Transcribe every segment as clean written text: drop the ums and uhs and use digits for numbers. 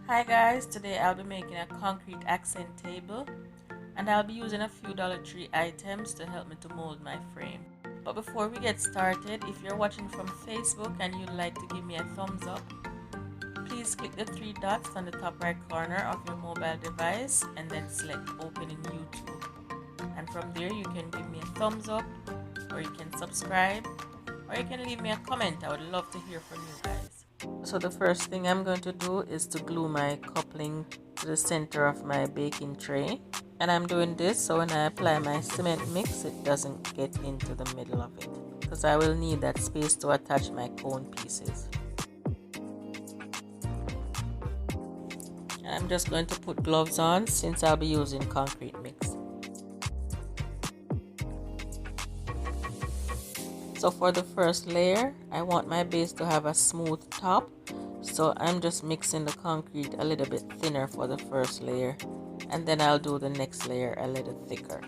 Hi guys, today I'll be making a concrete accent table and I'll be using a few Dollar Tree items to help me to mold my frame. But before we get started, if you're watching from Facebook and you'd like to give me a thumbs up, please click the three dots on the top right corner of your mobile device and then select Open in YouTube. And from there you can give me a thumbs up, or you can subscribe, or you can leave me a comment. I would love to hear from you guys. So the first thing I'm going to do is to glue my coupling to the center of my baking tray. And I'm doing this so when I apply my cement mix, it doesn't get into the middle of it, because I will need that space to attach my cone pieces. And I'm just going to put gloves on since I'll be using concrete mix. So for the first layer, I want my base to have a smooth top, so I'm just mixing the concrete a little bit thinner for the first layer, and then I'll do the next layer a little thicker.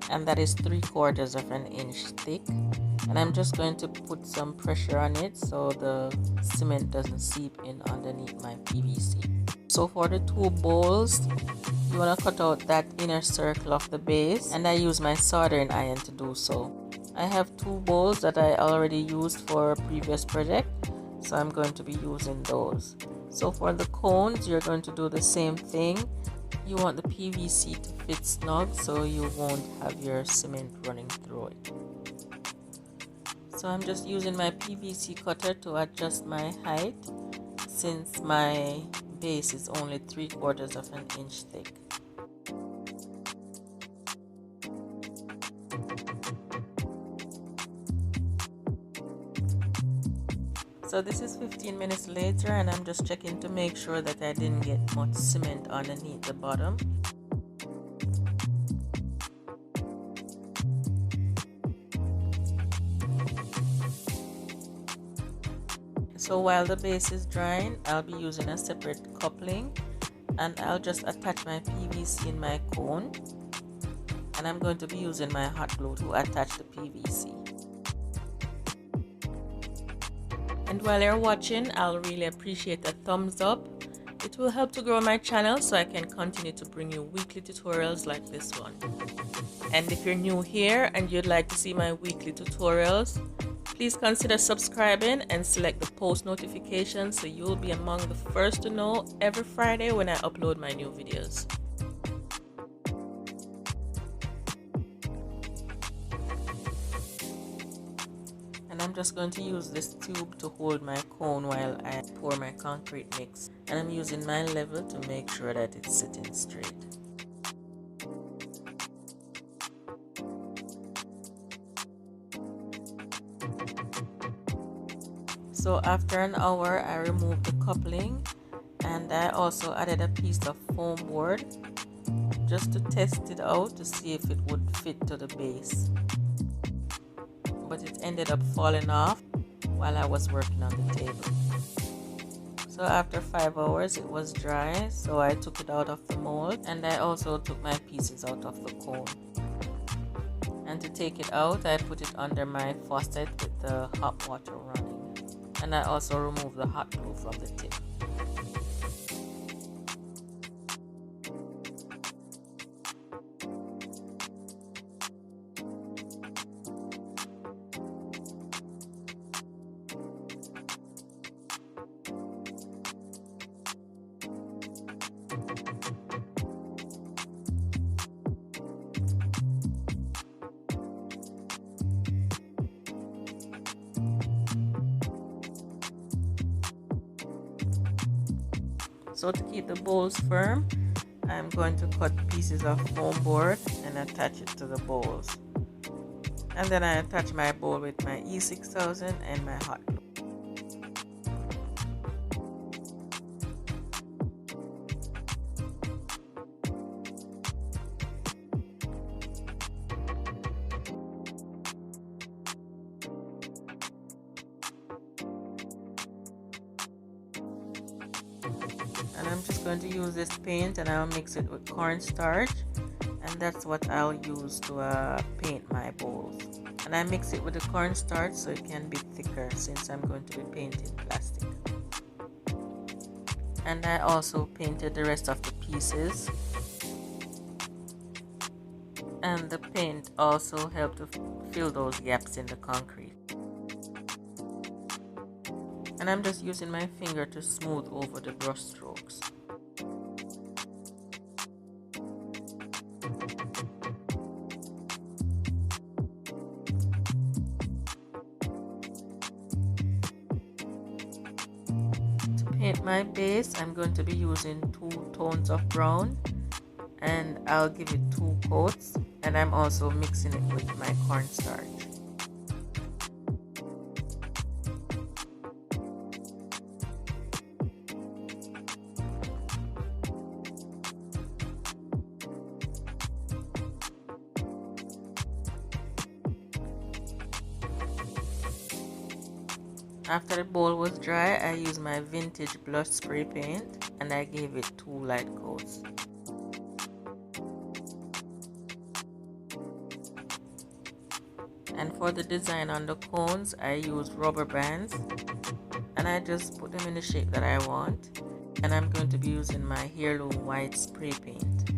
And that is 3/4 of an inch thick. And I'm just going to put some pressure on it so the cement doesn't seep in underneath my PVC. So for the two bowls, you want to cut out that inner circle of the base, and I use my soldering iron to do so. I have two bowls that I already used for a previous project, so I'm going to be using those. So for the cones, you're going to do the same thing. You want the PVC to fit snug so you won't have your cement running through it. So I'm just using my PVC cutter to adjust my height since my base is only 3/4 of an inch thick. So this is 15 minutes later and I'm just checking to make sure that I didn't get much cement underneath the bottom. So while the base is drying, I'll be using a separate coupling and I'll just attach my PVC in my cone, and I'm going to be using my hot glue to attach the PVC. And while you're watching, I'll really appreciate a thumbs up. It will help to grow my channel so I can continue to bring you weekly tutorials like this one. And if you're new here and you'd like to see my weekly tutorials, please consider subscribing and select the post notifications so you'll be among the first to know every Friday when I upload my new videos. And I'm just going to use this tube to hold my cone while I pour my concrete mix. And I'm using my level to make sure that it's sitting straight. So after an hour, I removed the coupling and I also added a piece of foam board just to test it out to see if it would fit to the base. But it ended up falling off while I was working on the table. So after 5 hours it was dry, so I took it out of the mold and I also took my pieces out of the cone. And to take it out, I put it under my faucet with the hot water running. And I also remove the hot glue from the tip. So to keep the bowls firm, I'm going to cut pieces of foam board and attach it to the bowls. And then I attach my bowl with my E6000 and my hot glue. And I'm just going to use this paint and I'll mix it with cornstarch and that's what I'll use to paint my bowls. And I mix it with the cornstarch so it can be thicker since I'm going to be painting plastic. And I also painted the rest of the pieces, and the paint also helped to fill those gaps in the concrete. And I'm just using my finger to smooth over the brush strokes. To paint my base, I'm going to be using 2 tones of brown, and I'll give it 2 coats, and I'm also mixing it with my cornstarch. After the bowl was dry, I used my vintage blush spray paint and I gave it 2 light coats. And for the design on the cones, I used rubber bands and I just put them in the shape that I want. And I'm going to be using my heirloom white spray paint.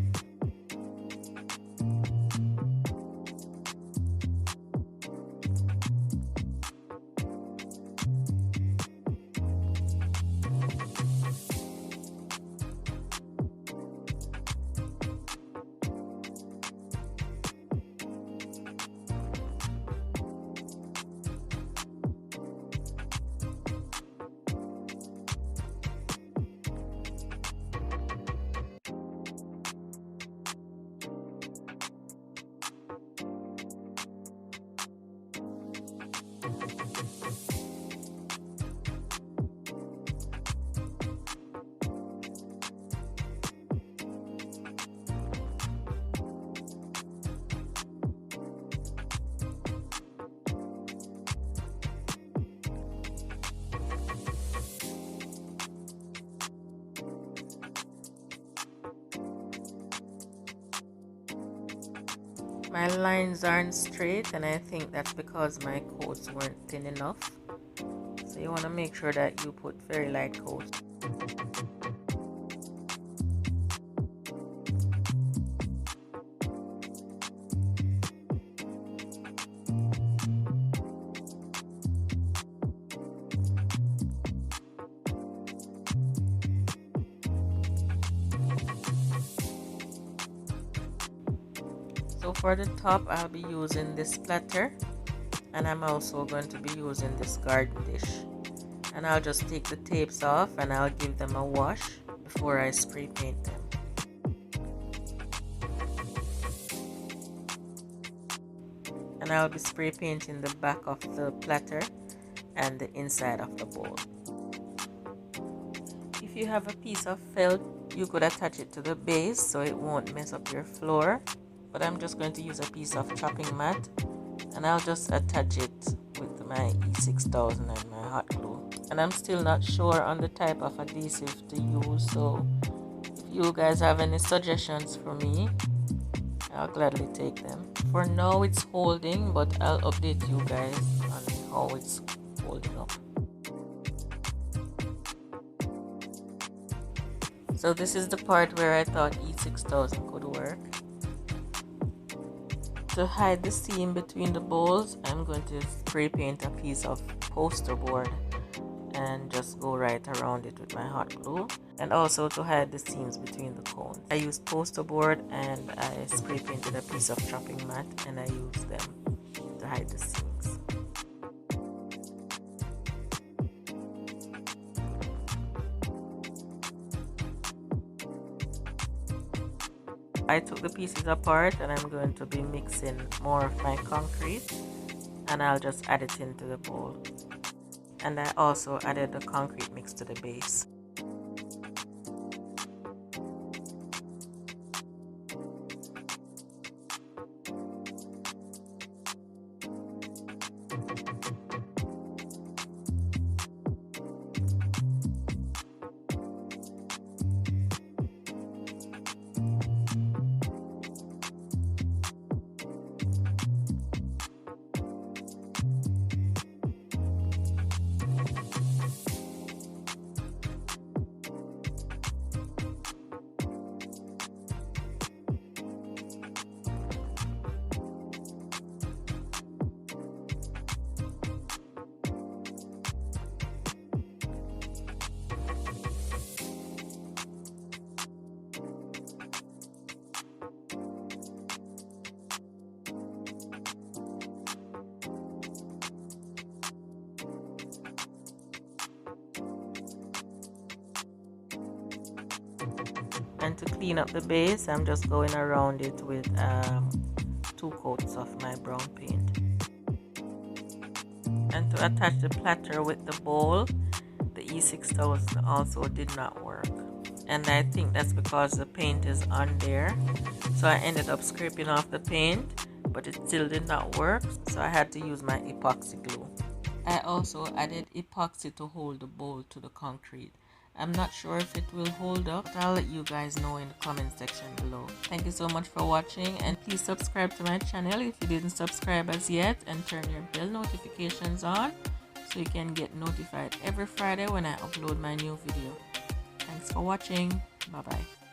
My lines aren't straight, and I think that's because my coats weren't thin enough. So you want to make sure that you put very light coats. So for the top, I'll be using this platter, and I'm also going to be using this garden dish. And I'll just take the tapes off and I'll give them a wash before I spray paint them. And I'll be spray painting the back of the platter and the inside of the bowl. If you have a piece of felt, you could attach it to the base so it won't mess up your floor. But I'm just going to use a piece of chopping mat, and I'll just attach it with my E6000 and my hot glue. And I'm still not sure on the type of adhesive to use, so if you guys have any suggestions for me, I'll gladly take them. For now it's holding, but I'll update you guys on how it's holding up. So this is the part where I thought E6000 could work. To hide the seam between the bowls, I'm going to spray paint a piece of poster board and just go right around it with my hot glue. And also to hide the seams between the cones, I used poster board and I spray painted a piece of chopping mat, and I used them to hide the seams. I took the pieces apart and I'm going to be mixing more of my concrete, and I'll just add it into the bowl. And I also added the concrete mix to the base. And to clean up the base, I'm just going around it with 2 coats of my brown paint. And to attach the platter with the bowl, the E6000 also did not work. And I think that's because the paint is on there. So I ended up scraping off the paint, but it still did not work. So I had to use my epoxy glue. I also added epoxy to hold the bowl to the concrete. I'm not sure if it will hold up, but I'll let you guys know in the comment section below. Thank you so much for watching, and please subscribe to my channel if you didn't subscribe as yet, and turn your bell notifications on so you can get notified every Friday when I upload my new video. Thanks for watching. Bye bye.